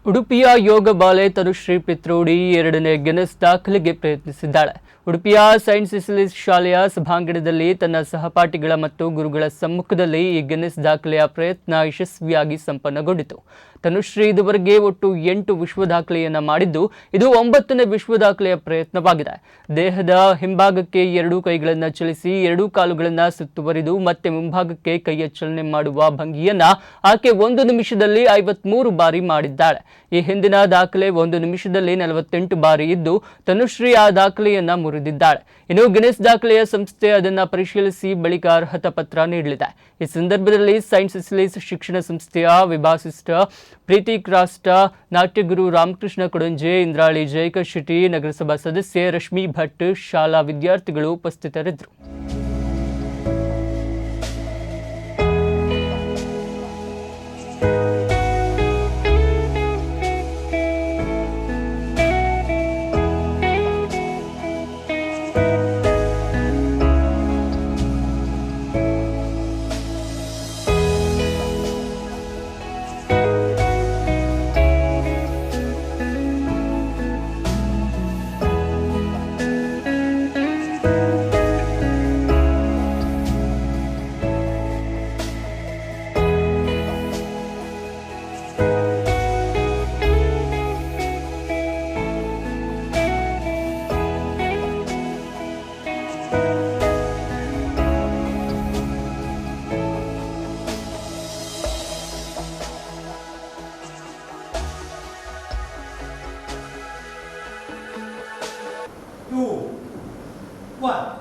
ಉಡುಪಿಯ ಯೋಗ ಬಾಲೆ ತನುಶ್ರೀ ಪಿತ್ರೋಡಿ ಎರಡನೇ ಗಿನ್ನೆಸ್ ದಾಖಲೆಗೆ ಪ್ರಯತ್ನಿಸಿದ್ದಾಳೆ. ಉಡುಪಿಯ ಸೈಂಟ್ ಸಿಸಿಲಿಸ್ ಶಾಲೆಯ ಸಭಾಂಗಣದಲ್ಲಿ ತನ್ನ ಸಹಪಾಠಿಗಳ ಮತ್ತು ಗುರುಗಳ ಸಮ್ಮುಖದಲ್ಲಿ ಈ ಗಿನ್ನೆಸ್ ದಾಖಲೆಯ ಪ್ರಯತ್ನ ಯಶಸ್ವಿಯಾಗಿ ಸಂಪನ್ನಗೊಂಡಿತು. ತನುಶ್ರೀ ಇದುವರೆಗೆ ಒಟ್ಟು 8 ವಿಶ್ವ ದಾಖಲೆಯನ್ನ ಮಾಡಿದ್ದು, ಇದು 9ನೇ ವಿಶ್ವ ದಾಖಲೆಯ ಪ್ರಯತ್ನವಾಗಿದೆ. ದೇಹದ ಹಿಂಭಾಗಕ್ಕೆ 2 ಕೈಗಳನ್ನು ಚಲಿಸಿ 2 ಕಾಲುಗಳನ್ನು ಸುತ್ತುವರಿದು ಮತ್ತೆ ಮುಂಭಾಗಕ್ಕೆ ಕೈಯ ಚಲನೆ ಮಾಡುವ ಭಂಗಿಯನ್ನ ಆಕೆ 1 ನಿಮಿಷದಲ್ಲಿ 53 ಬಾರಿ ಮಾಡಿದ್ದಾಳೆ. ಈ ಹಿಂದಿನ ದಾಖಲೆ 1 ನಿಮಿಷದಲ್ಲಿ 48 ಬಾರಿ ಇದ್ದು, ತನುಶ್ರೀ ಆ ದಾಖಲೆಯನ್ನ ಮುರಿದಿದ್ದಾಳೆ. ಇನ್ನು ಗಿನ್ನೆಸ್ ದಾಖಲೆಯ ಸಂಸ್ಥೆ ಅದನ್ನ ಪರಿಶೀಲಿಸಿ ಬಳಿಕ ಅರ್ಹತಾ ಪತ್ರ ನೀಡಲಿದೆ. ಈ ಸಂದರ್ಭದಲ್ಲಿ ಸೈಂಟ್ ಸಿಸಿಲಿಸ್ ಶಿಕ್ಷಣ ಸಂಸ್ಥೆಯ ವಿಭಾಸಿಸ್ಟ ಪ್ರೀತಿ ಕ್ರಾಸ್ಟ, ನಾಟ್ಯಗುರು ರಾಮಕೃಷ್ಣ ಕೊಡಂಜೆ, ಇಂದ್ರಾಳಿ ಜಯಕರ್ ಶೆಟ್ಟಿ, ನಗರಸಭಾ ಸದಸ್ಯೆ ರಶ್ಮಿ ಭಟ್, ಶಾಲಾ ವಿದ್ಯಾರ್ಥಿಗಳು ಉಪಸ್ಥಿತರಿದ್ದರು. Two, one.